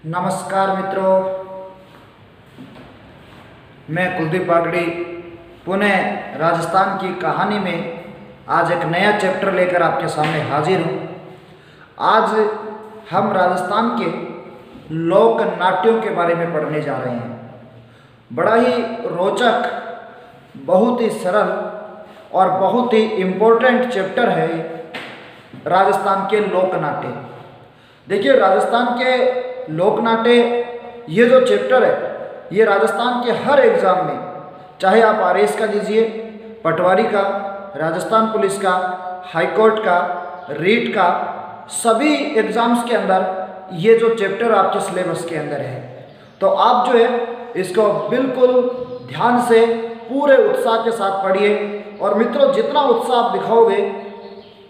नमस्कार मित्रों, मैं कुलदीप बागड़ी पुणे राजस्थान की कहानी में आज एक नया चैप्टर लेकर आपके सामने हाजिर हूँ। आज हम राजस्थान के लोक नाट्यों के बारे में पढ़ने जा रहे हैं। बड़ा ही रोचक, बहुत ही सरल और बहुत ही इम्पोर्टेंट चैप्टर है राजस्थान के लोक नाट्य। देखिए, राजस्थान के लोक नाट्य, ये जो चैप्टर है ये राजस्थान के हर एग्ज़ाम में, चाहे आप आरएएस का लीजिए, पटवारी का, राजस्थान पुलिस का, हाई कोर्ट का, रीट का, सभी एग्ज़ाम्स के अंदर ये जो चैप्टर आपके सिलेबस के अंदर है। तो आप जो है इसको बिल्कुल ध्यान से पूरे उत्साह के साथ पढ़िए। और मित्रों, जितना उत्साह आप दिखाओगे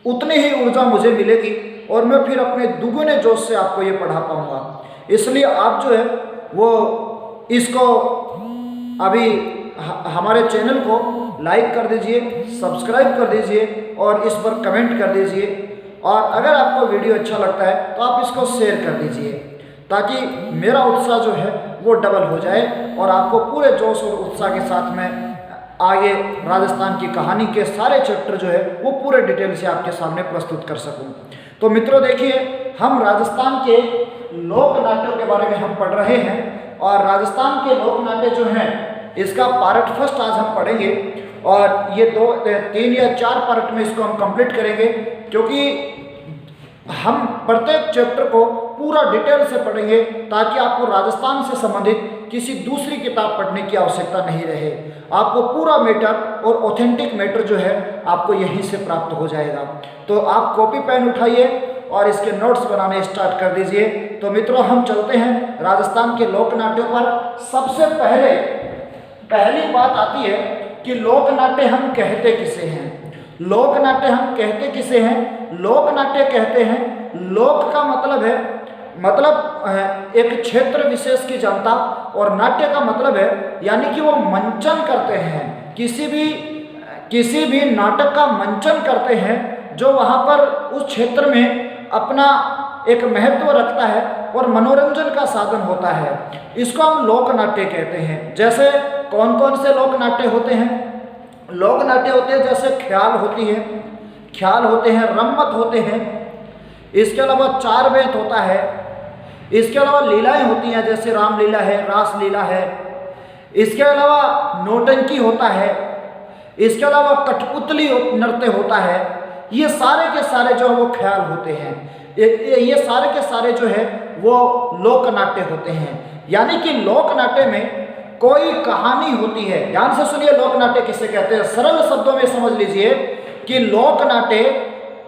उतनी ही ऊर्जा मुझे मिलेगी और मैं फिर अपने दुगुने जोश से आपको ये पढ़ा पाऊँगा। इसलिए आप जो है वो इसको अभी हमारे चैनल को लाइक कर दीजिए, सब्सक्राइब कर दीजिए और इस पर कमेंट कर दीजिए। और अगर आपको वीडियो अच्छा लगता है तो आप इसको शेयर कर दीजिए, ताकि मेरा उत्साह जो है वो डबल हो जाए और आपको पूरे जोश और उत्साह के साथ में आगे राजस्थान की कहानी के सारे चैप्टर जो है वो पूरे डिटेल से आपके सामने प्रस्तुत कर सकूं। तो मित्रों देखिए, हम राजस्थान के लोक नाट्यों के बारे में हम पढ़ रहे हैं और राजस्थान के लोक नाट्य जो हैं इसका पार्ट फर्स्ट आज हम पढ़ेंगे और ये 3 या 4 पार्ट में इसको हम कंप्लीट करेंगे, क्योंकि हम प्रत्येक चैप्टर को पूरा डिटेल से पढ़ेंगे ताकि आपको राजस्थान से संबंधित किसी दूसरी किताब पढ़ने की आवश्यकता नहीं रहे। आपको पूरा मैटर और ऑथेंटिक मैटर जो है आपको यहीं से प्राप्त हो जाएगा। तो आप कॉपी पेन उठाइए और इसके नोट्स बनाने स्टार्ट कर दीजिए। तो मित्रों, हम चलते हैं राजस्थान के लोक नाट्यों पर। सबसे पहली बात आती है कि लोक नाट्य हम कहते किसे हैं। लोक नाट्य हम कहते किसे हैं? लोक नाट्य कहते हैं, लोक का मतलब है एक क्षेत्र विशेष की जनता, और नाट्य का मतलब है यानी कि वो मंचन करते हैं, किसी भी नाटक का मंचन करते हैं जो वहाँ पर उस क्षेत्र में अपना एक महत्व रखता है और मनोरंजन का साधन होता है। इसको हम लोक नाट्य कहते हैं। जैसे कौन कौन से लोक नाट्य होते हैं? लोक नाट्य होते हैं जैसे ख्याल होते हैं, रम्मत होते हैं, इसके अलावा चार बेत होता है, इसके अलावा लीलाएं होती हैं जैसे रामलीला है, रास लीला है, इसके अलावा नौटंकी होता है, इसके अलावा कठपुतली नृत्य होता है। ये सारे के सारे जो वो ख्याल होते हैं, ये सारे के सारे जो है वो लोक नाट्य होते हैं। यानी कि लोक नाट्य में कोई कहानी होती है। ध्यान से सुनिए, लोक नाट्य किसे कहते हैं। सरल शब्दों में समझ लीजिए कि लोक नाट्य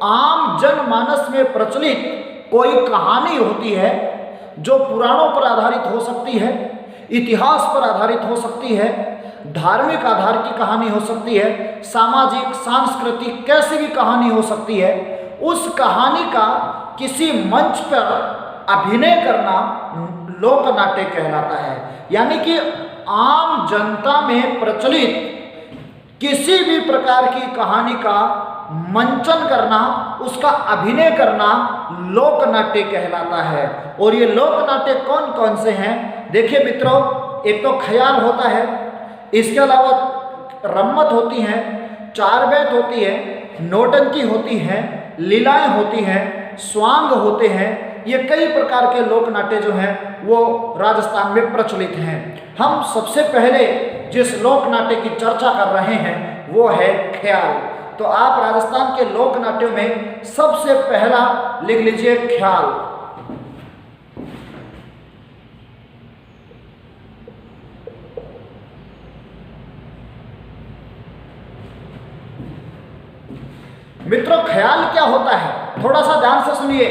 आम जनमानस में प्रचलित कोई कहानी होती है जो पुराणों पर आधारित हो सकती है, इतिहास पर आधारित हो सकती है, धार्मिक आधार की कहानी हो सकती है, सामाजिक सांस्कृतिक कैसी भी कहानी हो सकती है। उस कहानी का किसी मंच पर अभिनय करना लोक नाट्य कहलाता है। यानी कि आम जनता में प्रचलित किसी भी प्रकार की कहानी का मंचन करना, उसका अभिनय करना लोक नाट्य कहलाता है। और ये लोक नाट्य कौन कौन से हैं? देखिए मित्रों, एक तो ख्याल होता है, इसके अलावा रम्मत होती हैं, चार बेत होती है, नौटंकी होती है, लीलाएं होती हैं, स्वांग होते हैं। ये कई प्रकार के लोक नाट्य जो हैं वो राजस्थान में प्रचलित हैं। हम सबसे पहले जिस लोक नाट्य की चर्चा कर रहे हैं वो है ख्याल। तो आप राजस्थान के लोक नाट्यों में सबसे पहला लिख लीजिए ख्याल। मित्रों, ख्याल क्या होता है? थोड़ा सा ध्यान से सुनिए।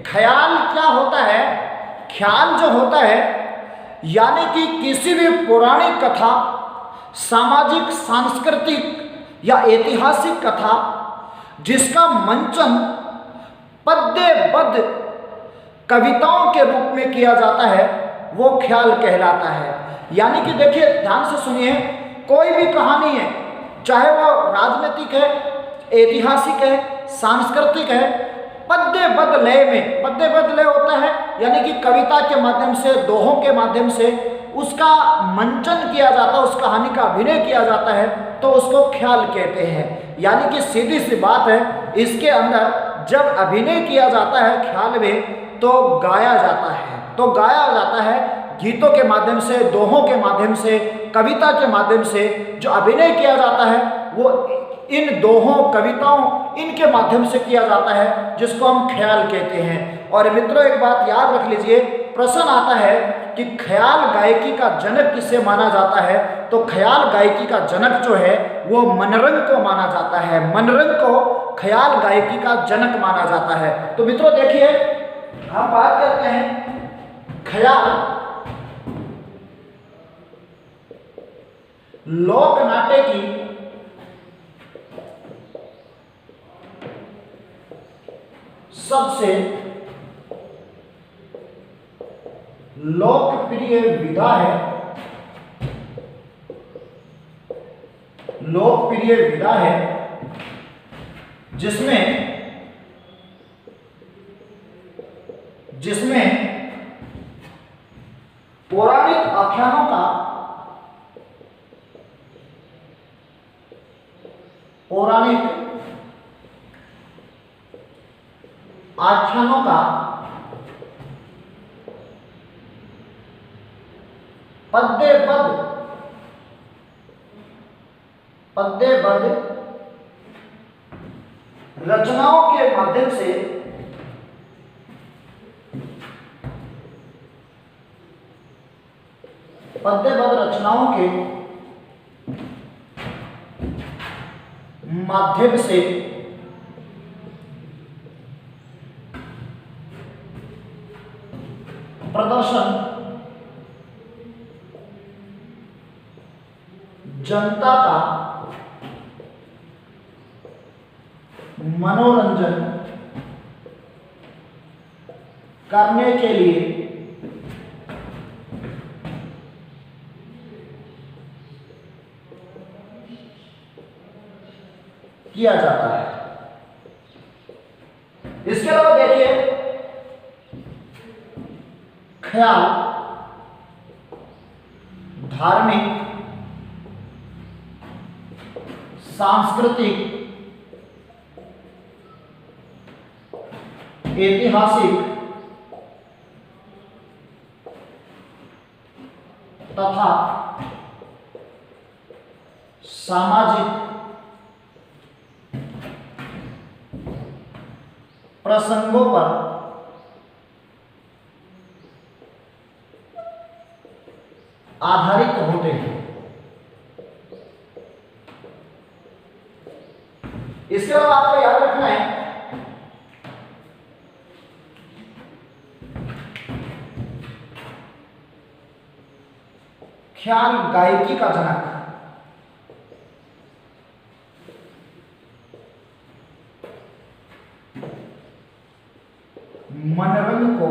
ख्याल क्या होता है? ख्याल जो होता है यानी कि किसी भी पौराणिक कथा, सामाजिक सांस्कृतिक या ऐतिहासिक कथा जिसका मंचन पद्यबद्ध कविताओं के रूप में किया जाता है वो ख्याल कहलाता है। यानी कि देखिए, ध्यान से सुनिए, कोई भी कहानी है, चाहे वो राजनीतिक है, ऐतिहासिक है, सांस्कृतिक है, पद्यबद्ध लय में, पद्यबद्ध लय होता है यानी कि कविता के माध्यम से, दोहों के माध्यम से उसका मंचन किया जाता है, उस कहानी का अभिनय किया जाता है, तो उसको ख्याल कहते हैं। यानी कि सीधी सी बात है, इसके अंदर जब अभिनय किया जाता है ख्याल में तो गाया जाता है, तो गाया जाता है गीतों के माध्यम से, दोहों के माध्यम से, कविता के माध्यम से जो अभिनय किया जाता है वो इन दोहों, कविताओं, इनके माध्यम से किया जाता है, जिसको हम ख्याल कहते हैं। और मित्रों एक बात याद रख लीजिए, प्रश्न आता है कि ख्याल गायकी का जनक किसे माना जाता है, तो ख्याल गायकी का जनक जो है वो मनरंग को माना जाता है, मनरंग को ख्याल गायकी का जनक माना जाता है। तो मित्रों देखिए, हम बात करते हैं ख्याल लोक नाट्य की सबसे लोकप्रिय विधा है, लोकप्रिय विधा है जिसमें पौराणिक आख्यानों का, पौराणिक आख्यानों का पद्यबद्ध रचनाओं के माध्यम से पद्यबद्ध रचनाओं के माध्यम से प्रदर्शन जनता का मनोरंजन करने के लिए किया जाता है। इसके अलावा देखिए, ख्याल धार्मिक, सांस्कृतिक, ऐतिहासिक तथा सामाजिक प्रसंगों पर आधारित होते हैं। इसके अलावा आपको याद रखना है ख्याल गायकी का जनक मनरंग को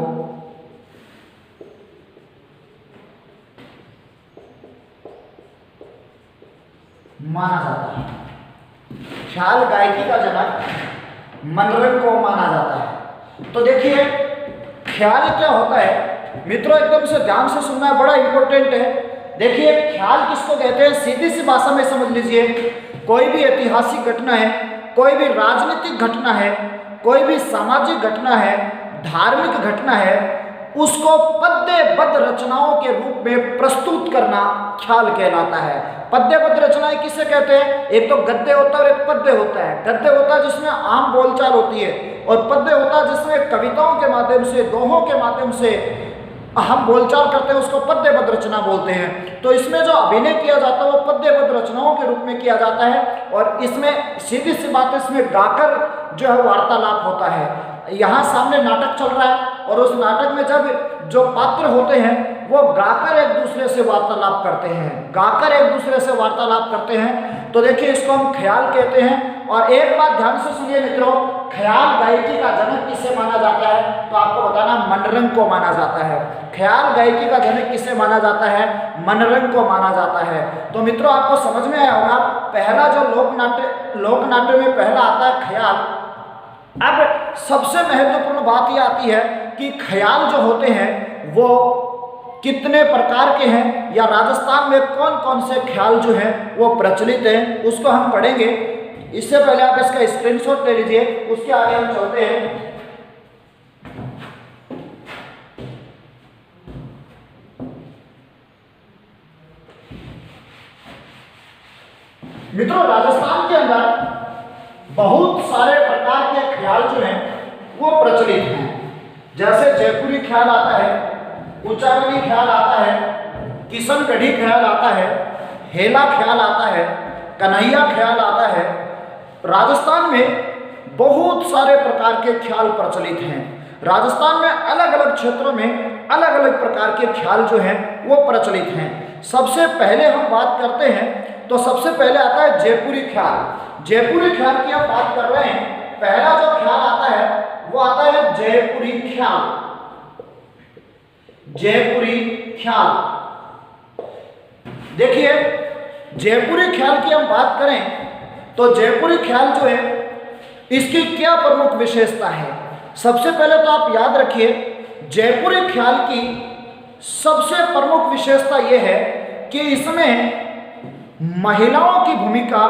माना जाता है। ख्याल गायकी का जनक मनरंग को माना जाता है। तो देखिए, ख्याल क्या होता है मित्रों, एकदम से ध्यान से सुनना है, बड़ा इंपॉर्टेंट है। देखिए, ख्याल किसको कहते हैं, सीधी सी भाषा में समझ लीजिए। कोई भी ऐतिहासिक घटना है, कोई भी राजनीतिक घटना है, कोई भी सामाजिक घटना है, धार्मिक घटना है, उसको पद्यबद्ध रचनाओं के रूप में प्रस्तुत करना ख्याल कहलाता है। पद्यबद्ध रचनाएं किसे कहते हैं, एक तो गद्य होता है और एक पद्य होता है। गद्य होता है जिसमें आम बोलचाल होती है, और पद्य होता है जिसमें कविताओं के माध्यम से, दोहों के माध्यम से हम बोलचाल करते हैं, उसको पद्यबद्ध रचना बोलते हैं। तो इसमें जो अभिनय किया जाता है वो पद्यबद्ध रचनाओं के रूप में किया जाता है, और इसमें सीधी सी बात है, इसमें गाकर जो है वार्तालाप होता है। यहाँ सामने नाटक चल रहा है, और उस नाटक में जब जो पात्र होते हैं वो गाकर एक दूसरे से वार्तालाप करते हैं, गाकर एक दूसरे से वार्तालाप करते हैं। तो देखिए, इसको हम ख्याल कहते हैं। और एक बात ध्यान से सुनिए मित्रों, ख्याल गायकी का जनक किसे माना जाता है, तो आपको बताना मनरंग को माना जाता है। ख्याल गायकी का जनक किसे माना जाता है, मनरंग को माना जाता है। तो मित्रों, आपको समझ में आया होगा, पहला जो लोकनाट्य में पहला आता है ख्याल, अब सबसे महत्वपूर्ण बात यह आती है कि ख्याल जो होते हैं वो कितने प्रकार के हैं, या राजस्थान में कौन कौन से ख्याल जो हैं वो प्रचलित हैं, उसको हम पढ़ेंगे। इससे पहले आप इसका स्क्रीनशॉट ले लीजिए, उसके आगे हम चलते हैं। मित्रों, राजस्थान के अंदर बहुत सारे प्रकार के ख्याल जो हैं वो प्रचलित हैं। जैसे जयपुरी ख्याल आता है, उच्चावनी ख्याल आता है, किशनगढ़ी ख्याल आता है, हेला ख्याल आता है, कन्हैया ख्याल आता है। राजस्थान में बहुत सारे प्रकार के ख्याल प्रचलित हैं। राजस्थान में अलग अलग क्षेत्रों में अलग अलग प्रकार के ख्याल जो हैं वो प्रचलित हैं। सबसे पहले हम बात करते हैं तो सबसे पहले आता है जयपुरी ख्याल। जयपुरी ख्याल की हम बात कर रहे हैं। पहला जो ख्याल आता है वो आता है जयपुरी ख्याल। जयपुरी ख्याल, देखिए जयपुरी ख्याल की हम बात करें तो जयपुरी ख्याल जो है इसकी क्या प्रमुख विशेषता है। सबसे पहले तो आप याद रखिए, जयपुरी ख्याल की सबसे प्रमुख विशेषता यह है कि इसमें महिलाओं की भूमिका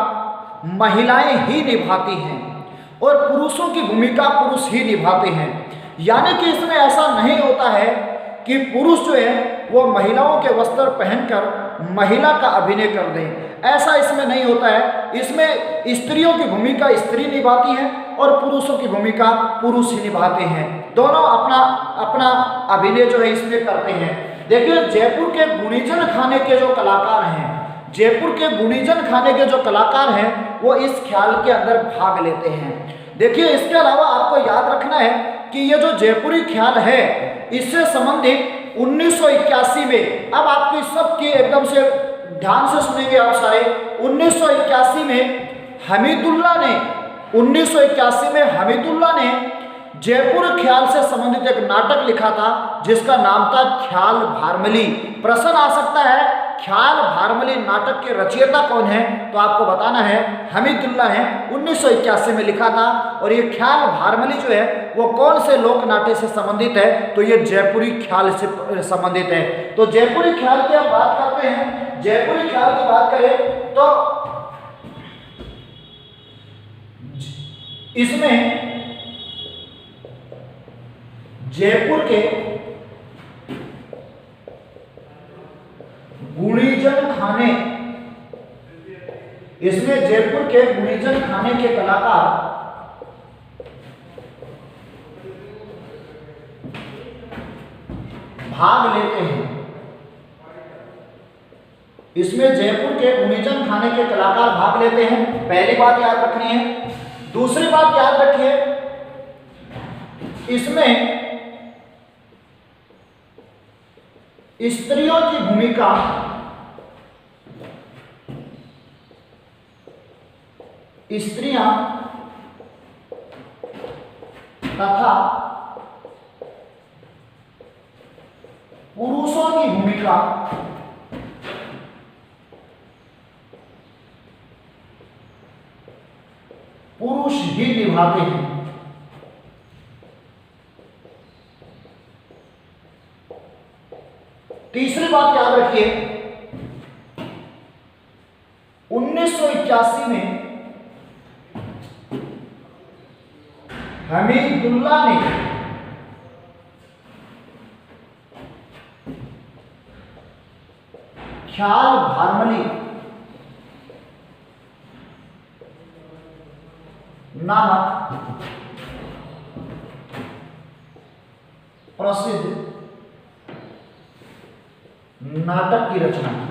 महिलाएं ही निभाती हैं और पुरुषों की भूमिका पुरुष ही निभाते हैं। यानी कि इसमें ऐसा नहीं होता है कि पुरुष जो है वो महिलाओं के वस्त्र पहनकर महिला का अभिनय कर दें, ऐसा इसमें नहीं होता है। इसमें स्त्रियों की भूमिका स्त्री निभाती है और पुरुषों की भूमिका पुरुष ही निभाते हैं। दोनों अपना अपना अभिनय जो है इसमें करते हैं। देखिए जयपुर के गुणीजन खाने के जो कलाकार हैं, जयपुर के गुणीजन खाने के जो कलाकार हैं वो इस ख्याल के अंदर भाग लेते हैं। देखिए इसके अलावा आपको याद रखना है कि ये जो जयपुरी ख्याल है इससे संबंधित 1981 में, अब आपकी सबकी एकदम से ध्यान से सुनेंगे आप सारे, 1981 में हमीदुल्ला ने 1981 में हमीदुल्ला ने जयपुर ख्याल से संबंधित एक नाटक लिखा था जिसका नाम था ख्याल भारमली। प्रश्न आ सकता है ख्याल भारमली नाटक के रचयिता कौन है, तो आपको बताना है हमीदुल्ला है, 1981 में लिखा था। और ये ख्याल भारमली जो है वो कौन से लोक नाट्य से संबंधित है, तो ये जयपुरी ख्याल से संबंधित है। तो जयपुरी ख्याल की हम बात करते हैं, जयपुरी ख्याल की बात करें तो इसमें जयपुर के गुणीजन खाने, इसमें जयपुर के गुणीजन खाने के कलाकार भाग लेते हैं। इसमें जयपुर के गुणीजन खाने के कलाकार भाग लेते हैं, पहली बात याद रखनी है। दूसरी बात याद रखिए, इसमें स्त्रियों की भूमिका स्त्रियां तथा पुरुषों की भूमिका पुरुष ही निभाते हैं। तीसरी बात याद रखिए, 1981 में हमीदुल्ला ने ख्याल भारमली नामक प्रसिद्ध नाटक की रचना की।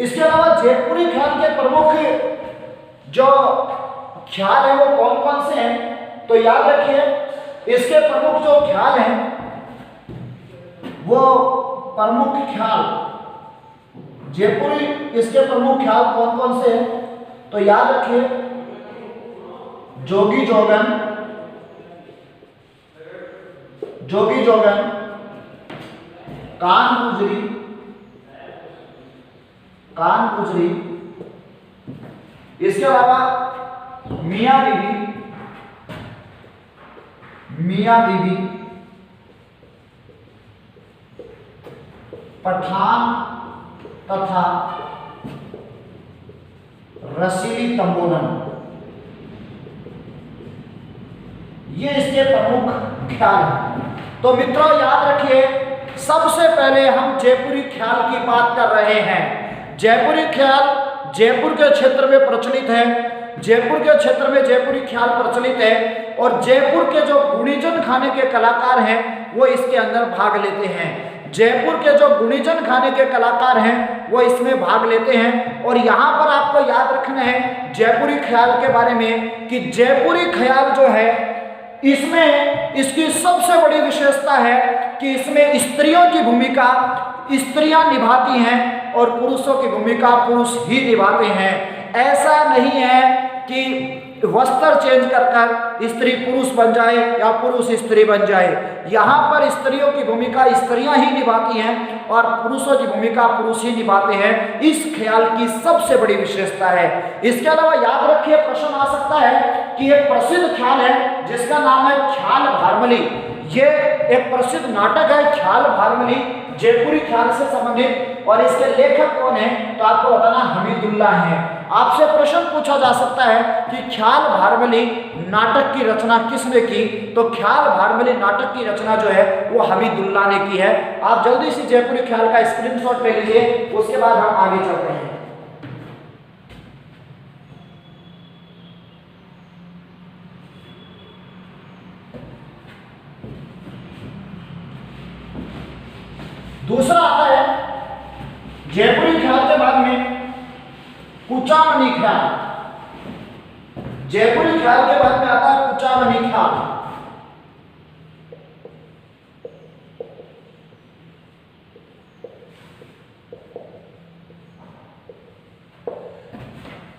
इसके अलावा जयपुरी ख्याल के प्रमुख जो ख्याल है वो कौन कौन से हैं, तो याद रखिए इसके प्रमुख जो ख्याल हैं वो प्रमुख ख्याल जयपुरी, इसके प्रमुख ख्याल कौन कौन से हैं, तो याद रखिए जोगी जोगन, जोगी जोगन, कान गुजरी, कान गुजरी, इसके अलावा मियां बीबी, पठान तथा रसीली तंबोलन, ये इसके प्रमुख ख्याल हैं। तो मित्रों याद रखिए, सबसे पहले हम जयपुरी ख्याल की बात कर रहे हैं। जयपुरी ख्याल जयपुर के क्षेत्र में प्रचलित है, जयपुर के क्षेत्र में जयपुरी ख्याल प्रचलित है और जयपुर के जो गुणीजन खाने के कलाकार हैं वो इसके अंदर भाग लेते हैं। जयपुर के जो गुणीजन खाने के कलाकार हैं वो इसमें भाग लेते हैं। और यहाँ पर आपको याद रखना है जयपुरी ख्याल के बारे में कि जयपुरी ख्याल जो है इसमें इसकी सबसे बड़ी विशेषता है कि इसमें स्त्रियों की भूमिका स्त्रियां निभाती हैं और पुरुषों की भूमिका पुरुष ही निभाते हैं। ऐसा नहीं है कि वस्त्र चेंज कर स्त्री पुरुष बन जाए या पुरुष स्त्री बन जाए। यहाँ पर स्त्रियों की भूमिका स्त्रियां ही निभाती हैं और पुरुषों की भूमिका पुरुष ही निभाते हैं। इस ख्याल की सबसे बड़ी विशेषता है। इसके अलावा याद रखिए, प्रश्न आ सकता है कि एक प्रसिद्ध ख्याल है जिसका नाम है ख्याल भारमली। ये एक प्रसिद्ध नाटक है ख्याल भारमली, जयपुरी ख्याल से संबंधित, और इसके लेखक कौन है तो आपको बताना हमीदुल्लाह है। आपसे प्रश्न पूछा जा सकता है कि ख्याल भारमली नाटक की रचना किसने की, तो ख्याल भारमली नाटक की रचना जो है वो हमीदुल्लाह ने की है। आप जल्दी से जयपुरी ख्याल का स्क्रीनशॉट ले लीजिए, उसके बाद हम आगे चलते हैं। दूसरा आता है जयपुरी ख्याल के बाद में कुचामनी ख्याल। जयपुरी ख्याल के बाद में आता है कुचामनी ख्याल।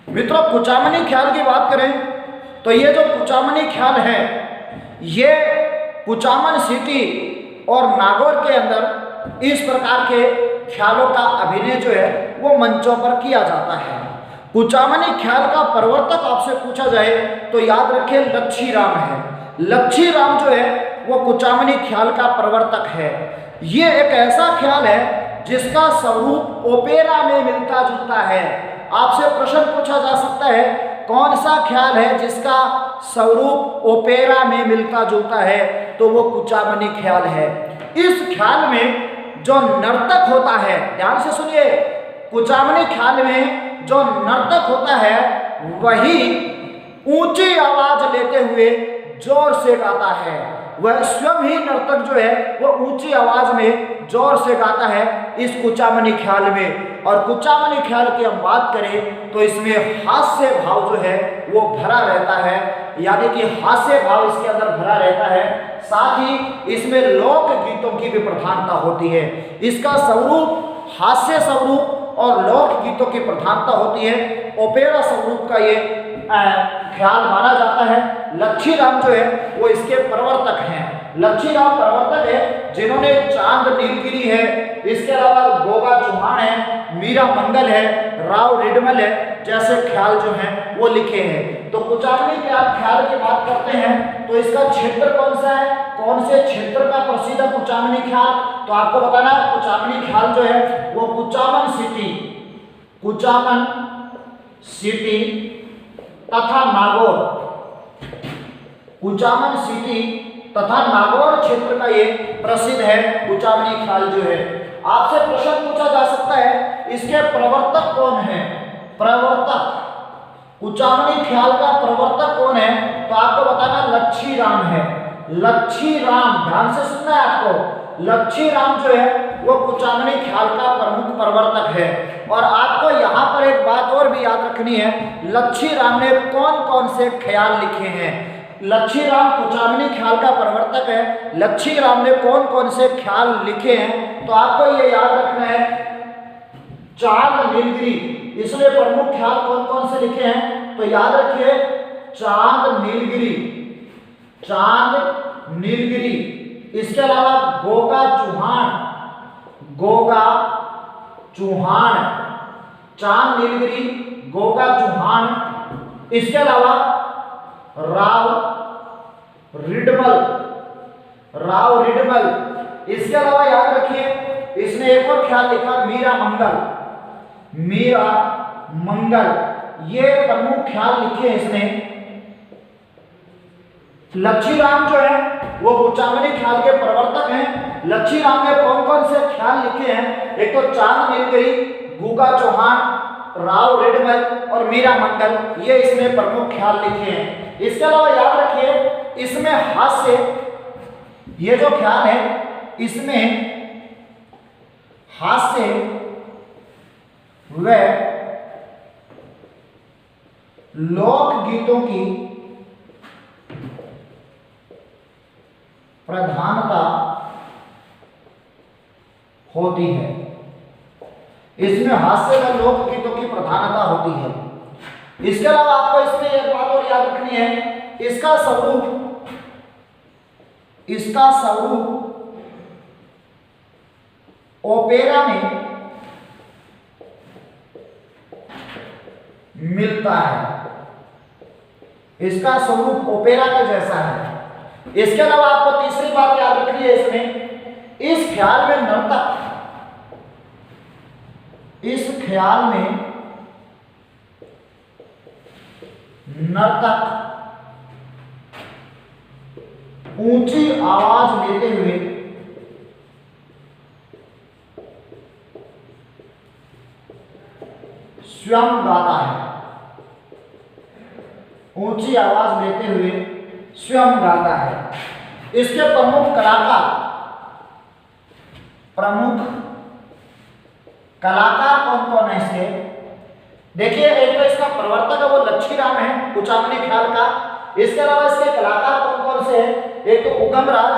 मित्रों कुचामनी ख्याल की बात करें तो ये जो कुचामनी ख्याल है ये कुचामन सिटी और नागौर के अंदर इस प्रकार के ख्यालों का अभिनय जो है वो मंचों पर किया जाता है। कुचामनी ख्याल का प्रवर्तक आपसे पूछा जाए तो याद रखें लच्छी राम है। लच्छी राम जो है वो कुचामनी ख्याल का प्रवर्तक है। ये एक ऐसा ख्याल है जिसका स्वरूप ओपेरा में मिलता जुलता है। आपसे प्रश्न पूछा जा सकता है कौन सा ख्याल है जिसका स्वरूप ओपेरा में मिलता जुलता है, तो वो कुचामनी ख्याल है। इस ख्याल में जो नर्तक होता है, ध्यान से सुनिए, कुचामनी ख्याल में जो नर्तक होता है वही ऊंची आवाज लेते हुए जोर से गाता है। वह स्वयं ही नर्तक जो है वो ऊंची आवाज में जोर से गाता है इस कुचामनी ख्याल में। और कुचामनी ख्याल की हम बात करें तो इसमें हास्य भाव जो है वो भरा रहता है, यानी कि हास्य भाव इसके अंदर भरा रहता है। साथ ही इसमें लोक गीतों की भी प्रधानता होती है। इसका स्वरूप हास्य स्वरूप और लोक गीतों की प्रधानता होती है। ओपेरा स्वरूप का ये ख्याल माना जाता है। लच्छी राम जो है वो इसके प्रवर्तक हैं। लच्छी राम प्रवर्तक है जिन्होंने चांद नीलगिरी है, इसके अलावा गोगा चौहान है, मीरा मंगल है, राव रिडमल है जैसे ख्याल जो हैं वो लिखे हैं। तो कुचामनी के आप ख्याल की बात करते हैं तो इसका क्षेत्र कौन सा है, कौन से क्षेत्र का प्रसिद्ध है कुचामनी ख्याल, तो आपको बताना कुचामनी ख्याल जो है वो कुचामन सिटी तथा नागौर, कुचामन सिटी तथा नागौर क्षेत्र का ये प्रसिद्ध है कुचामनी ख्याल जो है। आपसे प्रश्न पूछा जा सकता है इसके प्रवर्तक कौन है। प्रवर्तक कुचामनी ख्याल का प्रवर्तक कौन है, तो आपको बताना लच्छी राम है। लच्छी राम, ध्यान से सुनना है आपको, लच्छी राम जो है वो कुचामनी ख्याल का प्रमुख प्रवर्तक है। और आपको यहाँ पर एक बात और भी याद रखनी है, लच्छी राम ने कौन कौन से ख्याल लिखे हैं। लच्छी राम कुचामनी ख्याल का प्रवर्तक है। लच्छी राम ने कौन कौन से ख्याल लिखे हैं, तो आपको ये याद रखना है चांद नीलगिरी, इसमें प्रमुख ख्याल कौन कौन से लिखे हैं, तो याद रखिए चांद नीलगिरी, इसके अलावा गोगा चौहान, चांद नीलगिरी, गोगा चौहान, इसके अलावा राव रिडमल, राव रिडमल। इसके अलावा याद रखिए इसने एक और ख्याल लिखा मीरा मंगल, मीरा मंगल। ये प्रमुख ख्याल लिखे इसने। लच्छीराम जो है वो कुचामनी ख्याल के प्रवर्तक हैं। लच्छीराम ने कौन कौन से ख्याल लिखे हैं? एक तो चांद नीलगिरी, गुगा चौहान, राव रिडमल और मीरा मंगल, ये इसमें प्रमुख ख्याल लिखे हैं। इसके अलावा याद रखिए इसमें हास्य, ये जो ख्याल है इसमें हास्य व लोकगीतों की प्रधानता होती है। इसमें हास्य व लोकगीतों की प्रधानता होती है। इसके अलावा आपको इसमें एक बात और याद रखनी है, इसका स्वरूप ओपेरा में मिलता है, इसका स्वरूप ओपेरा के जैसा है। इसके अलावा आपको तीसरी बात याद रखनी है इसमें, इस ख्याल में नर्तक, इस ख्याल में नर्तक ऊंची आवाज लेते हुए स्वयं गाता है, ऊंची आवाज लेते हुए स्वयं गाता है। इसके प्रमुख कलाकार कौन कौन है इसके? देखिए एक तो इसका प्रवर्तक है वो लच्छीराम है कुचामनी ख्याल का। इसके अलावा इसके कलाकार कौन कौन से हैं? एक तो उगमराज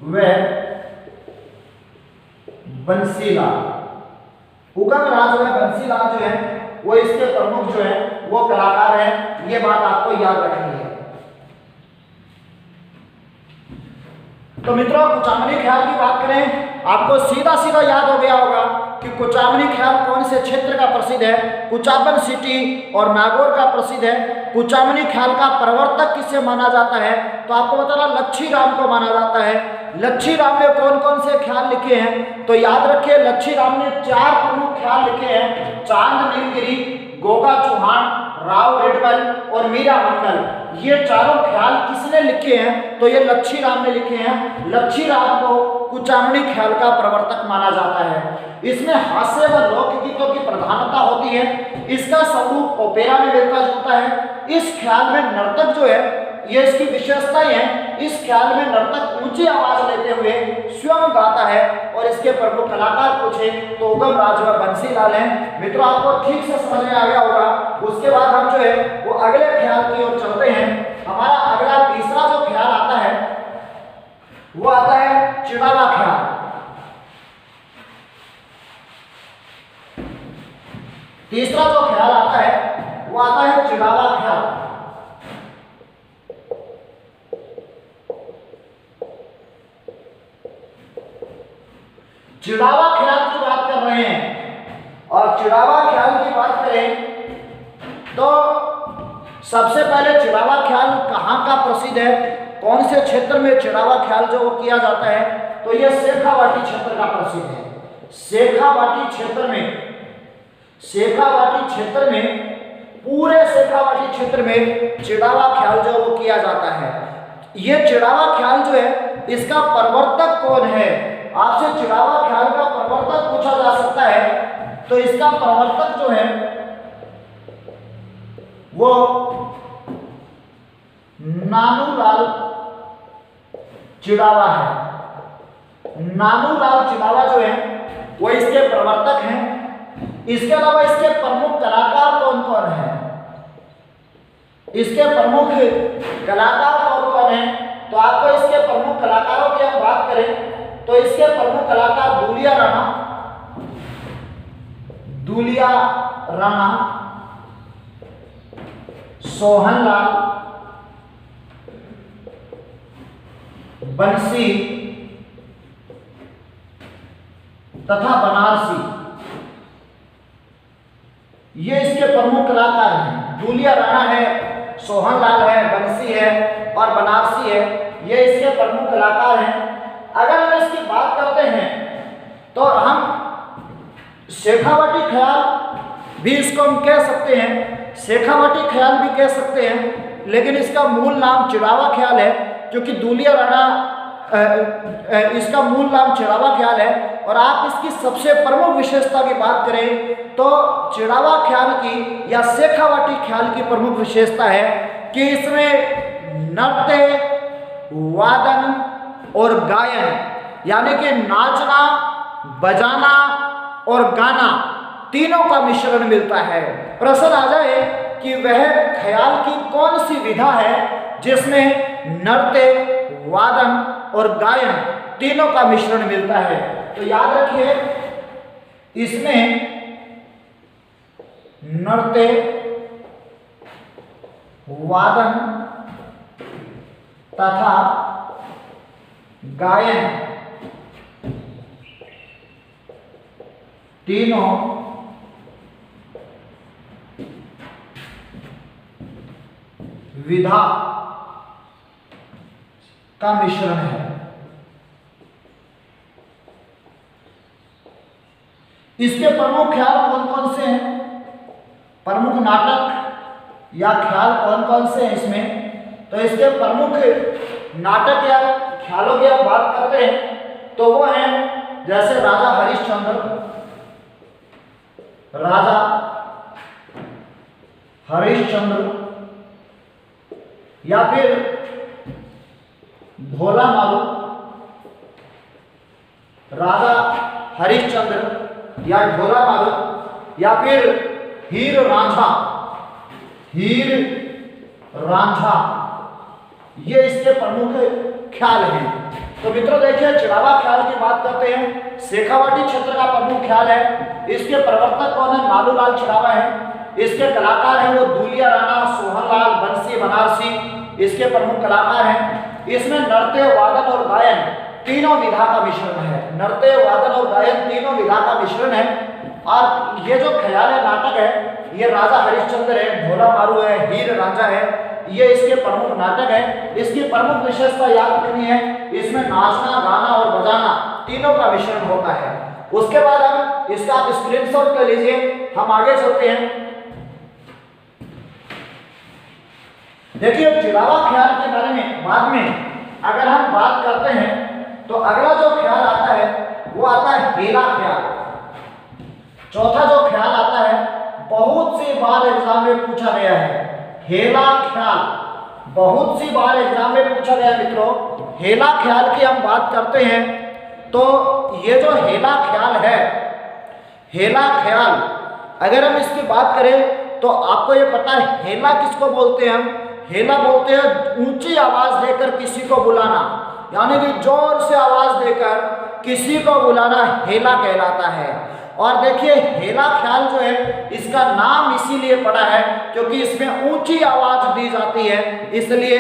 व बंसीलाल। उगमराज व बंसीलाल जो है वो इसके प्रमुख जो है वो कलाकार हैं। ये बात आपको याद रखनी है। तो मित्रों कुचामनी ख्याल की बात करें, आपको सीधा सीधा याद हो गया होगा कि कुचामनी ख्याल कौन से क्षेत्र का प्रसिद्ध है? कुचामन सिटी और नागौर का प्रसिद्ध है। कुचामनी ख्याल का प्रवर्तक किसे माना जाता है? तो आपको बताना लच्छीराम को माना जाता है। लच्छीराम ने कौन कौन से ख्याल लिखे हैं? तो याद रखिए लच्छीराम ने 4 प्रमुख ख्याल लिखे हैं, चांद नीलगिरी, गोगा चौहान, राव रिडमल और मीरा मंगल। ये चारों ख्याल किसने लिखे हैं? तो ये लच्छीराम ने लिखे हैं। लच्छीराम को कुचामनी ख्याल का प्रवर्तक माना जाता है। इसमें हास्य व लोकगीतों की प्रधानता होती है। इसका स्वरूप ओपेरा में मिलता जुलता है। इस ख्याल में नर्तक जो है ये इसकी विशेषताएं हैं। इस ख्याल में नर्तक ऊंची आवाज लेते हुए स्वयं गाता है और इसके प्रमुख कलाकार पूछे तो उगमराज व बंसीलाल हैं। मित्रों आपको ठीक से समझ में आ गया होगा। उसके बाद हम जो है वो अगले ख्याल की ओर चलते हैं। हमारा अगला तीसरा जो ख्याल आता है वो आता है चिड़ावा ख्याल। तीसरा जो ख्याल आता है वो आता है चिड़ावा ख्याल। चिड़ावा ख्याल की बात कर रहे हैं और चिड़ावा ख्याल की बात करें तो सबसे पहले चिड़ावा ख्याल कहाँ का प्रसिद्ध है? कौन से क्षेत्र में चिड़ावा ख्याल जो किया जाता है? तो यह शेखावाटी क्षेत्र का प्रसिद्ध है। शेखावाटी क्षेत्र में पूरे शेखावाटी क्षेत्र में चिड़ावा ख्याल जो वो किया जाता है। ये चिड़ावा ख्याल जो है इसका प्रवर्तक कौन है? आपसे चिड़ावा ख्याल का प्रवर्तक पूछा जा सकता है। तो इसका प्रवर्तक जो है वो नानूलाल चिड़ावा है। नानूलाल चिड़ावा जो है वो इसके प्रवर्तक हैं। इसके अलावा इसके प्रमुख कलाकार कौन कौन हैं? इसके प्रमुख कलाकार कौन कौन हैं? तो आपको इसके प्रमुख कलाकारों की हम बात करें तो इसके प्रमुख कलाकार दूलिया राणा, सोहनलाल, बंसी तथा बनारसी, ये इसके प्रमुख कलाकार हैं। दूलिया राणा है, सोहन लाल है, बंसी है और बनारसी है, ये इसके प्रमुख कलाकार हैं। अगर हम इसकी बात करते हैं तो हम शेखावटी ख्याल भी इसको हम कह सकते हैं, शेखावटी ख्याल भी कह सकते हैं, लेकिन इसका मूल नाम चिड़ावा ख्याल है, क्योंकि दूलिया राणा इसका मूल नाम चिड़ावा ख्याल है। और आप इसकी सबसे प्रमुख विशेषता की बात करें तो चिड़ावा ख्याल की या शेखावटी ख्याल की प्रमुख विशेषता है कि इसमें नृत्य, वादन और गायन यानी कि नाचना, बजाना और गाना तीनों का मिश्रण मिलता है। प्रश्न आ जाए कि वह ख्याल की कौन सी विधा है जिसमें नृत्य, वादन और गायन तीनों का मिश्रण मिलता है। तो याद रखिए, इसमें नृत्य, वादन तथा गायन तीनों विधा का मिश्रण है। इसके प्रमुख ख्याल कौन कौन से हैं, प्रमुख नाटक या ख्याल कौन कौन से हैं इसमें? तो इसके प्रमुख नाटक या ख्यालों की आप बात करते हैं तो वो हैं जैसे राजा हरिश्चंद्र, राजा हरिश्चंद्र या फिर भोला मारू, राजा हरिश्चंद्र या ढोला मारू या फिर हीर रांझा, हीर रांझा, ये इसके प्रमुख ख्याल हैं। तो मित्रों देखिए, चिड़ावा ख्याल की बात करते हैं, शेखावटी क्षेत्र का प्रमुख ख्याल है। इसके प्रवर्तक कौन है? नालूलाल चिड़ावा है। इसके कलाकार हैं वो दूलिया राणा, सोहन लाल, बंसी, बनारसी इसके प्रमुख कलाकार हैं। इसमें नृत्य, वादन और गायन तीनों विधा का मिश्रण है। नृत्य, वादन और गायन तीनों विधा का मिश्रण है। और ये जो ख्याल है, नाटक है, ये राजा हरिश्चंद्र है, ढोला मारू है, हीर रांझा है, ये इसके प्रमुख नाटक है। इसकी प्रमुख विशेषता याद रखनी है, इसमें नाचना, गाना और बजाना तीनों का मिश्रण होता है। उसके बाद हम इसका आप स्क्रीनशॉट कर लीजिए, हम आगे चलते हैं। देखिए, चिड़ावा ख्याल के बारे में बाद में अगर हम बात करते हैं तो अगला जो ख्याल आता है वो आता है हेला ख्याल। चौथा जो ख्याल आता है, बहुत सी बार एग्जाम में पूछा गया है, हेला ख्याल बहुत सी बार एग्जाम में पूछा गया। मित्रों, हेला ख्याल की हम बात करते हैं तो ये जो हेला ख्याल है, हेला ख्याल अगर हम इसकी बात करें तो आपको ये पता है हेला किसको बोलते हैं? हम हेला बोलते हैं ऊंची आवाज देकर किसी को बुलाना, यानी कि जोर से आवाज देकर किसी को बुलाना हेला कहलाता है। और देखिए, हेला ख्याल जो है इसका नाम इसीलिए पड़ा है क्योंकि इसमें ऊंची आवाज दी जाती है, इसलिए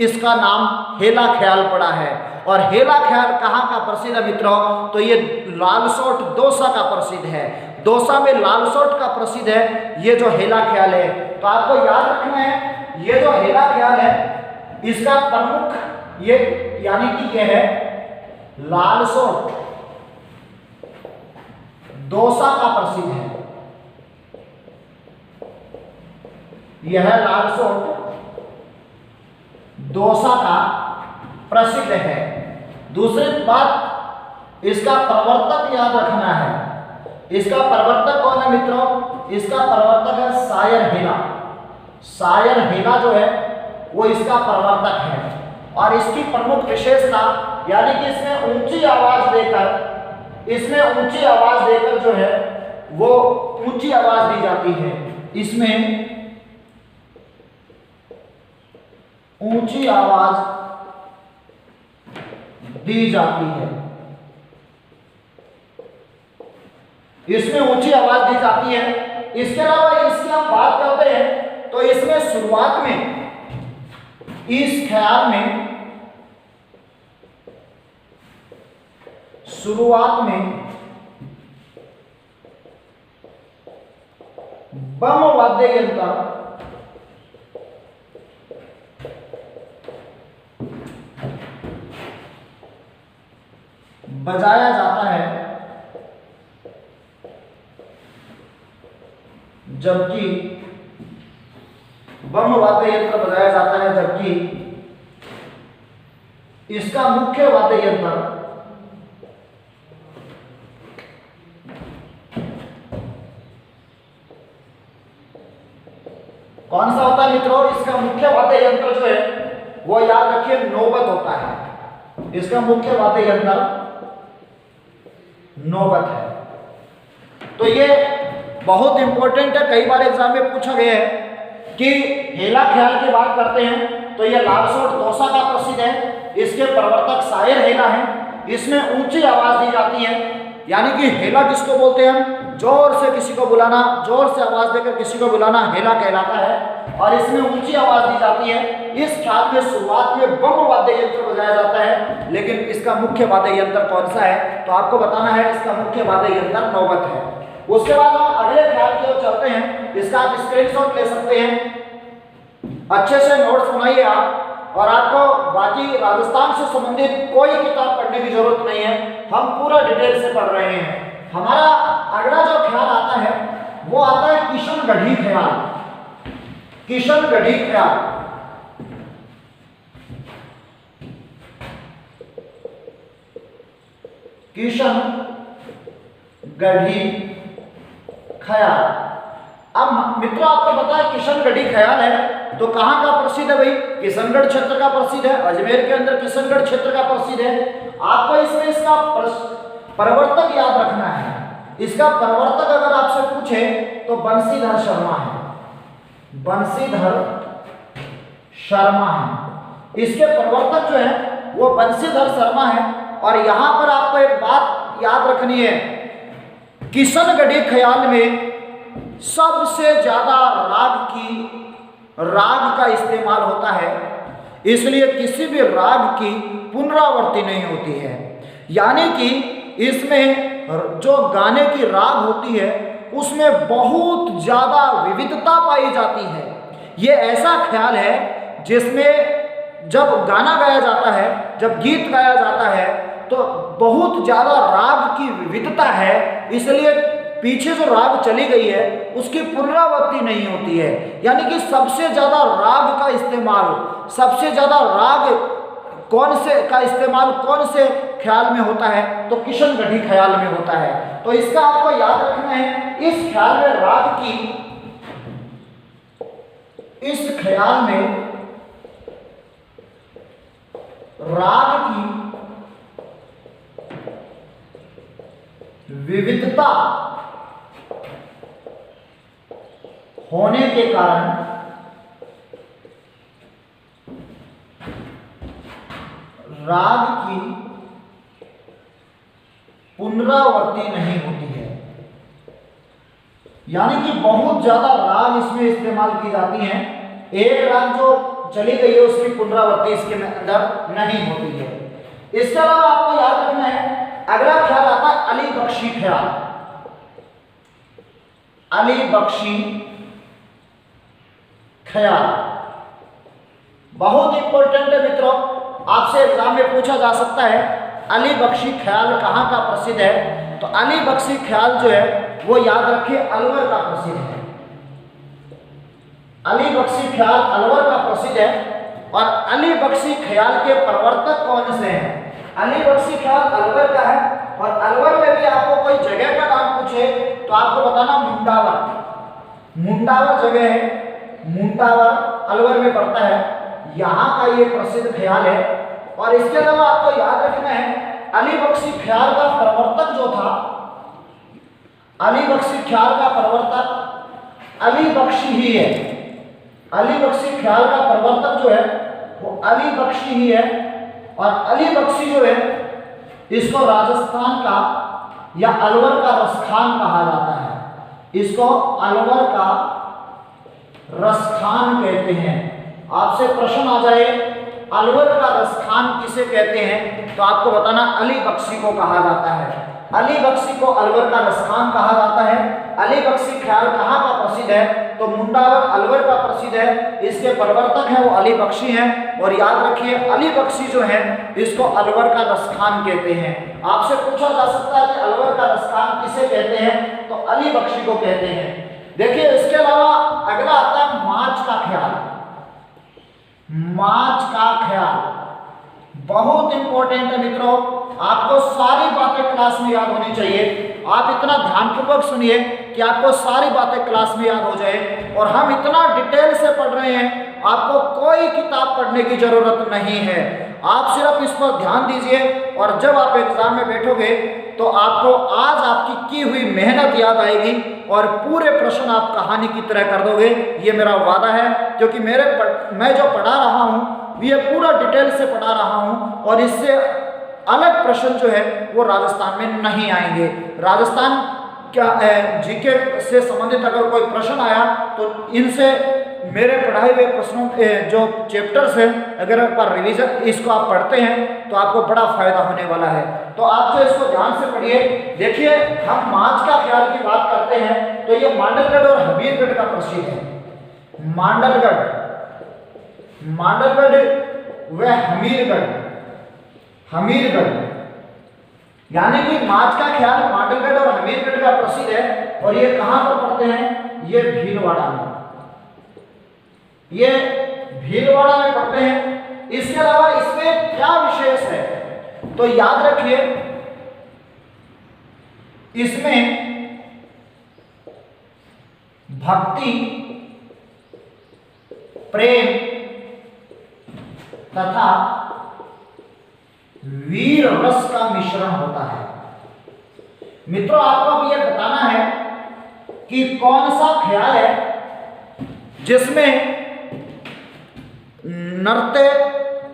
इसका नाम हेला ख्याल पड़ा है। और हेला ख्याल कहाँ का प्रसिद्ध है मित्रों? तो ये लालसोट दौसा का प्रसिद्ध है। दौसा में लालसोट का प्रसिद्ध है ये जो हेला ख्याल है। तो आपको याद रखना है, ये जो हेला ख्याल है इसका प्रमुख ये यानी कि ये है लालसोट दौसा का प्रसिद्ध है। यह लालसोट दौसा का प्रसिद्ध है। दूसरी बात, इसका प्रवर्तक याद रखना है। इसका प्रवर्तक कौन है मित्रों? इसका प्रवर्तक है शायर हेला। शायर हेला जो है वो इसका प्रवर्तक है। और इसकी प्रमुख विशेषता यानी कि इसमें ऊंची आवाज देकर जो है वो ऊंची आवाज दी जाती है। इसमें ऊंची आवाज दी जाती है, इसमें ऊंची आवाज दी जाती है। इसके अलावा इसकी हम बात करते हैं तो इसमें शुरुआत में, इस ख्याल में बम वाद्य यंत्र बजाया जाता है, जबकि बम वाद्य यंत्र बजाया जाता है, जबकि इसका मुख्य वाद्य यंत्र कौन सा होता है मित्रों? इसका मुख्य वाद्य यंत्र जो है वो याद रखिए नौबत होता है। इसका मुख्य वाद्य यंत्र नौबत है। तो ये बहुत इंपॉर्टेंट है, कई बार एग्जाम में पूछा गया है कि हेला ख्याल की बात करते हैं तो यह लालसोट दोसा का प्रसिद्ध है। इसके प्रवर्तक शायर हेला है। इसमें ऊंची आवाज दी जाती है, यानी कि हेला किसको बोलते हैं? जोर से किसी को बुलाना, जोर से आवाज देकर किसी को बुलाना हेला कहलाता है। और इसमें ऊंची आवाज दी जाती है। इस ख्याल में शुरुआत में बम वाद्य यंत्र बजाया जाता है, लेकिन इसका मुख्य वाद्य यंत्र कौन सा है? तो आपको बताना है इसका मुख्य वाद्य यंत्र नौबत है। उसके बाद हम अगले ख्याल की ओर चलते हैं। इसका आप स्क्रीनशॉट ले सकते हैं, अच्छे से नोट्स बनाइए आप। और आपको बाकी राजस्थान से संबंधित कोई किताब पढ़ने की जरूरत नहीं है, हम पूरा डिटेल से पढ़ रहे हैं। हमारा अगला जो ख्याल आता है वो आता है किशनगढ़ी ख्याल। किशनगढ़ी ख्याल किशनगढ़ी ख्याल। अब मित्रों आपको पता है किशनगढ़ी ख्याल है तो कहां का प्रसिद्ध है भाई? किशनगढ़ क्षेत्र का प्रसिद्ध है। अजमेर के अंदर किशनगढ़ क्षेत्र का प्रसिद्ध है। आपको इसमें इसका प्रवर्तक याद रखना है। इसका प्रवर्तक अगर आपसे पूछे तो बंशीधर शर्मा है। बंशीधर शर्मा है। इसके प्रवर्तक जो है वो बंशीधर शर्मा है। और यहां पर आपको एक बात याद रखनी है, किशनगढ़ी ख्याल में सबसे ज्यादा राग का इस्तेमाल होता है, इसलिए किसी भी राग की पुनरावृत्ति नहीं होती है। यानी कि इसमें जो गाने की राग होती है उसमें बहुत ज्यादा विविधता पाई जाती है। ये ऐसा ख्याल है जिसमें जब गाना गाया जाता है, जब गीत गाया जाता है तो बहुत ज्यादा राग की विविधता है, इसलिए पीछे जो राग चली गई है उसकी पुनरावृत्ति नहीं होती है। यानी कि सबसे ज्यादा राग का इस्तेमाल, सबसे ज्यादा राग कौन से का इस्तेमाल कौन से ख्याल में होता है? तो किशनगढ़ी ख्याल में होता है। तो इसका आपको याद रखना है, इस ख्याल में राग की, इस ख्याल में राग की विविधता होने के कारण राग की पुनरावृत्ति नहीं होती है। यानी कि बहुत ज्यादा राग इसमें इस्तेमाल की जाती हैं, एक राग जो चली गई है उसकी पुनरावृत्ति इसके अंदर नहीं होती है। इसके अलावा आपको याद रखना है, अगला ख्याल आता है अली बख्शी ख्याल। अली बख्शी ख्याल बहुत इंपॉर्टेंट है मित्रों, आपसे एग्जाम में पूछा जा सकता है अली बख्शी ख्याल कहाँ का प्रसिद्ध है? तो अली बख्शी ख्याल जो है वो याद रखिए अलवर का प्रसिद्ध है। अली बख्शी ख्याल अलवर का प्रसिद्ध है। और अली बख्शी ख्याल के प्रवर्तक कौन से हैं? अली बख्शी ख्याल अलवर का है। और अलवर में भी आपको कोई जगह का नाम पूछे तो आपको बताना मुंडावर। मुंडावर जगह है, मुंडावर अलवर में पड़ता है, यहाँ का ये प्रसिद्ध ख्याल है। और इसके अलावा आपको याद रखना है अली बख्शी ख्याल का प्रवर्तक जो था, अली बख्शी ख्याल का प्रवर्तक अली बख्शी ही है। अली बख्शी ख्याल का प्रवर्तक जो है वो अली बख्शी ही है। और अली बख्शी जो है इसको राजस्थान का या अलवर का रसखान कहा जाता है। इसको अलवर का रसखान कहते हैं। आपसे प्रश्न आ जाए अलवर का रसखान किसे कहते हैं तो आपको बताना अली बख्शी को कहा जाता है। अली बख्शी को अलवर का रसखान कहा जाता है। अली बख्शी ख्याल कहाँ का प्रसिद्ध है? तो मुंडावर अलवर का प्रसिद्ध है। इसके प्रवर्तक हैं वो अली बख्शी हैं। और याद रखिए अली बख्शी जो है इसको अलवर का रसखान कहते हैं। आपसे पूछा जा सकता है कि अलवर का रसखान किसे कहते हैं? तो अली बख्शी को कहते हैं। देखिए इसके अलावा अगला आता है माच का ख्याल। माच का ख्याल बहुत इंपॉर्टेंट है मित्रों, आपको सारी बातें क्लास में याद होनी चाहिए। आप इतना ध्यानपूर्वक सुनिए कि आपको सारी बातें क्लास में याद हो जाए। और हम इतना डिटेल से पढ़ रहे हैं, आपको कोई किताब पढ़ने की जरूरत नहीं है। आप सिर्फ इस पर ध्यान दीजिए और जब आप एग्जाम में बैठोगे तो आपको आज आपकी की हुई मेहनत याद आएगी और पूरे प्रश्न आप कहानी की तरह कर दोगे। ये मेरा वादा है, क्योंकि मैं जो पढ़ा रहा हूँ ये पूरा डिटेल से पढ़ा रहा हूँ और इससे अलग प्रश्न जो है वो राजस्थान में नहीं आएंगे। राजस्थान क्या जीके से संबंधित अगर कोई प्रश्न आया तो इनसे मेरे पढ़ाए हुए प्रश्नों जो चैप्टर्स हैं अगर एक बार रिवीजन इसको आप पढ़ते हैं तो आपको बड़ा फायदा होने वाला है। तो आप जो इसको ध्यान से पढ़िए। देखिए हम माच का ख्याल की बात करते हैं तो ये मांडलगढ़ और हमीरगढ़ का प्रसिद्ध है। मांडलगढ़ व हमीरगढ़ यानी कि माच का ख्याल मांडलगढ़ और हमीरगढ़ का प्रसिद्ध है। और ये कहां पर पड़ते हैं? ये भीलवाड़ा में, ये भीलवाड़ा में पड़ते हैं। इसके अलावा इसमें क्या विशेष है तो याद रखिए इसमें भक्ति, प्रेम तथा वीर रस का मिश्रण होता है। मित्रों आपको अब यह बताना है कि कौन सा ख्याल है जिसमें नृत्य,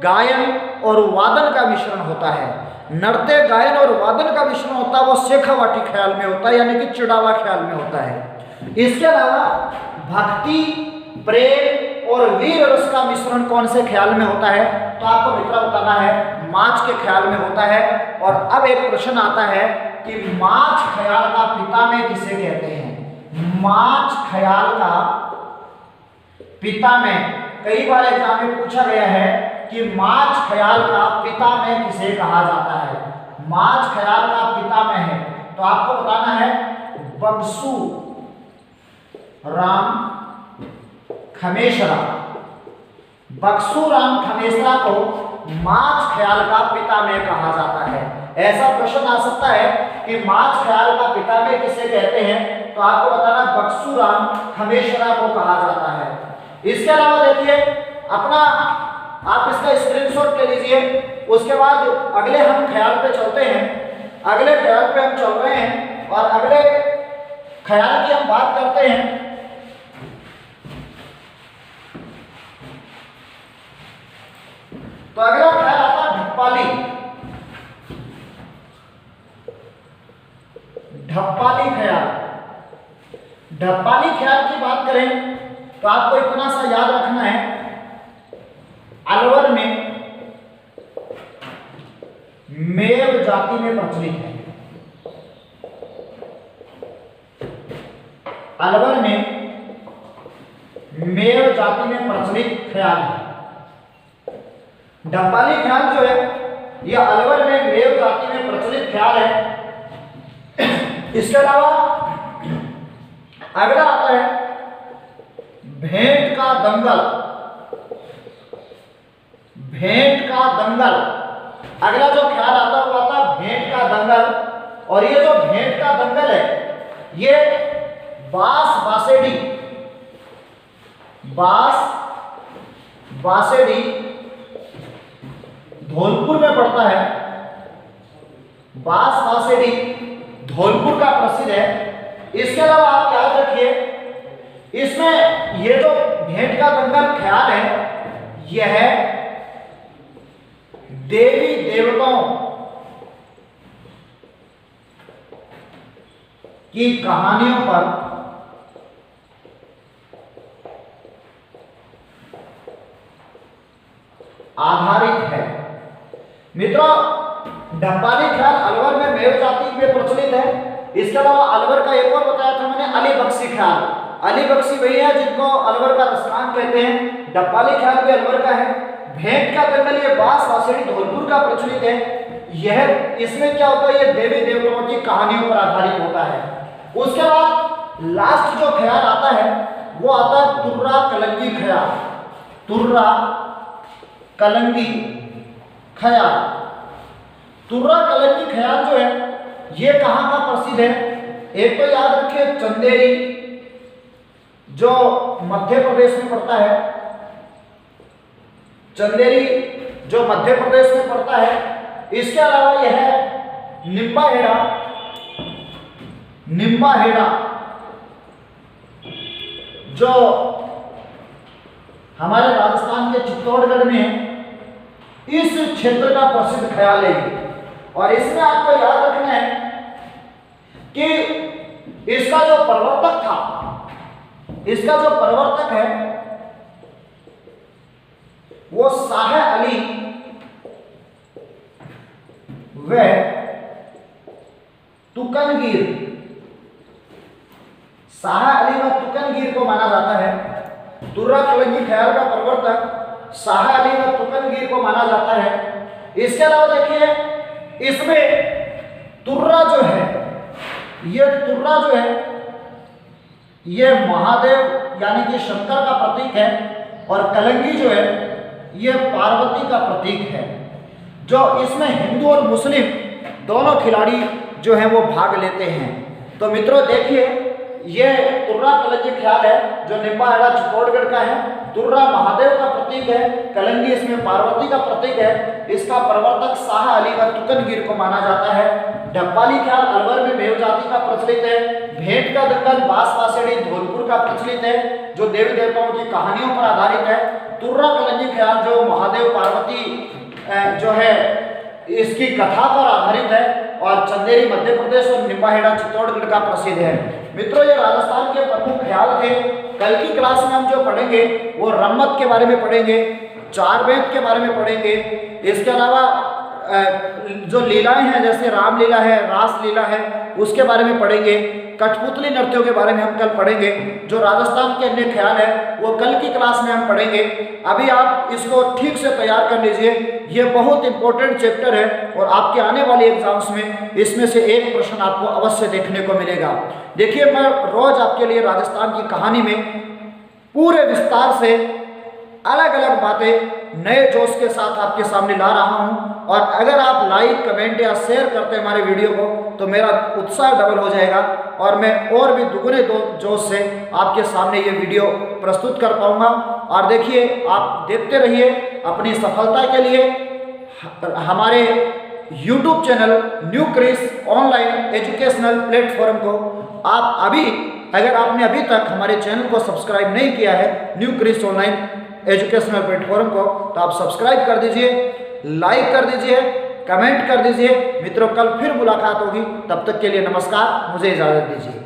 गायन और वादन का मिश्रण होता है। नृत्य, गायन और वादन का मिश्रण होता है वो शेखावाटी ख्याल में होता है, यानी कि चिड़ावा ख्याल में होता है। इसके अलावा भक्ति, प्रेम और वीर रस का मिश्रण कौन से ख्याल में होता है? तो आपको मित्रों बताना है माच के ख्याल में होता है। और अब एक प्रश्न आता है कि माच ख्याल का पिता में किसे कहते हैं? माच ख्याल का पिता में कई बार एग्जाम में पूछा गया है कि माच ख्याल का पिता में किसे कहा जाता है? माच ख्याल का पिता में है तो आपको बताना है बक्सू राम खमेसरा। बक्सू राम खमेसरा को माच ख्याल का पिता में कहा जाता है। ऐसा प्रश्न आ सकता है कि माच ख्याल का पिता में किसे कहते हैं? तो आपको बताना बक्सू राम खमेसरा को कहा जाता है। इसके अलावा देखिए अपना आप इसका स्क्रीनशॉट ले लीजिए। उसके बाद अगले हम ख्याल पे चलते हैं। अगले ख्याल पे हम चल रहे हैं और अगले ख्याल की हम बात करते हैं। तो अगला ख्याल आता है ढप्पाली। ढप्पाली ख्याल। ढप्पाली ख्याल की बात करें तो आपको इतना सा याद रखना है, अलवर में मेव जाति में प्रचलित है। अलवर में मेव जाति में प्रचलित ख्याल है। ढप्पाली ख्याल जो है यह अलवर में मेव जाति में प्रचलित ख्याल है। इसके अलावा अगला आता है भेंट का दंगल। भेंट का दंगल अगला जो ख्याल आता है वो आता है भेंट का दंगल। और ये जो भेंट का दंगल है ये बासेडी धौलपुर में पड़ता है। बासेडी धौलपुर का प्रसिद्ध है। इसके अलावा आप याद रखिए इसमें ये जो भेंट का दंगल ख्याल है यह देवी देवताओं की कहानियों पर आधारित है। मित्रों ढप्पाली ख्याल अलवर में मेव जाति में प्रचलित है। इसके अलावा अलवर का एक और बताया था मैंने, अली बख्शी ख्याल। अली बख्शी वही है जिनको अलवर का रसलान कहते हैं। ढप्पाली ख्याल भी अलवर का है। भेंट का दंगल ये बास वासेड़ी धौलपुर का प्रचलित है। यह इसमें क्या होता है, ये देवी देवताओं की कहानियों पर आधारित होता है। उसके बाद लास्ट जो ख्याल आता है वो आता है तुर्रा कलंगी ख्याल। तुर्रा कलंगी ख्याल। तुर्रा कलंगी ख्याल जो है ये कहाँ का प्रसिद्ध है? एक तो याद रखिए चंदेरी जो मध्य प्रदेश में पड़ता है, चंदेरी जो मध्य प्रदेश में पड़ता है। इसके अलावा यह है निम्बाहेड़ा। निम्बाहेड़ा जो हमारे राजस्थान के चित्तौड़गढ़ में है। इस क्षेत्र का प्रसिद्ध ख्याल है ये। और इसमें आपको याद रखना है कि इसका जो प्रवर्तक था, इसका जो प्रवर्तक है वो शाह अली व तुकनगीर, शाह अली व तुकनगीर को माना जाता है। तुर्रा कलंगी ख्याल का प्रवर्तक शाह अली व तुकनगीर को माना जाता है। इसके अलावा देखिए इसमें तुर्रा जो है, ये तुर्रा जो है ये महादेव यानी कि शंकर का प्रतीक है। और कलंगी जो है ये पार्वती का प्रतीक है। जो इसमें हिंदू और मुस्लिम दोनों खिलाड़ी जो हैं वो भाग लेते हैं। तो मित्रों देखिए ये तुर्रा कलंगी ख्याल है जो निम्बाहेड़ा चित्तौड़गढ़ का है। तुर्रा महादेव का प्रतीक है, कलंगी इसमें पार्वती का प्रतीक है। इसका प्रवर्तक शाह अली व तुकनगीर को माना जाता है। ढप्पाली ख्याल अलवर में मेव जाति का प्रचलित है। भेंट का दंगल बास वासेड़ी धौलपुर का प्रचलित है जो देवी देवताओं की कहानियों पर आधारित है। तुर्रा कलंगी ख्याल जो महादेव पार्वती जो है इसकी कथा पर आधारित है। और चंदेरी मध्य प्रदेश और निम्बाहेड़ा चित्तौड़गढ़ का प्रसिद्ध है। मित्रों ये राजस्थान के प्रमुख ख्याल थे। कल की क्लास में हम जो पढ़ेंगे वो रम्मत के बारे में पढ़ेंगे, चार वेद के बारे में पढ़ेंगे। इसके अलावा जो लीलाएं हैं जैसे रामलीला है, रास लीला है, उसके बारे में पढ़ेंगे। कठपुतली नृत्यों के बारे में हम कल पढ़ेंगे। जो राजस्थान के अन्य ख्याल है वो कल की क्लास में हम पढ़ेंगे। अभी आप इसको ठीक से तैयार कर लीजिए, ये बहुत इंपॉर्टेंट चैप्टर है और आपके आने वाले एग्जाम्स में इसमें से एक प्रश्न आपको अवश्य देखने को मिलेगा। देखिए मैं रोज आपके लिए राजस्थान की कहानी में पूरे विस्तार से अलग अलग बातें नए जोश के साथ आपके सामने ला रहा हूं। और अगर आप लाइक, कमेंट या शेयर करते हैं हमारे वीडियो को तो मेरा उत्साह डबल हो जाएगा और मैं और भी दुगने जोश से आपके सामने ये वीडियो प्रस्तुत कर पाऊंगा। और देखिए आप देखते रहिए। अपनी सफलता के लिए हमारे YouTube channel new Chris online educational platform को आप अगर आपने अभी तक हमारे चैनल को सब्सक्राइब नहीं किया है new Chris online educational platform को, तो आप सब्सक्राइब कर दीजिए, लाइक कर दीजिए, कमेंट कर दीजिए। मित्रों कल फिर मुलाकात होगी, तब तक के लिए नमस्कार, मुझे इजाज़त दीजिए।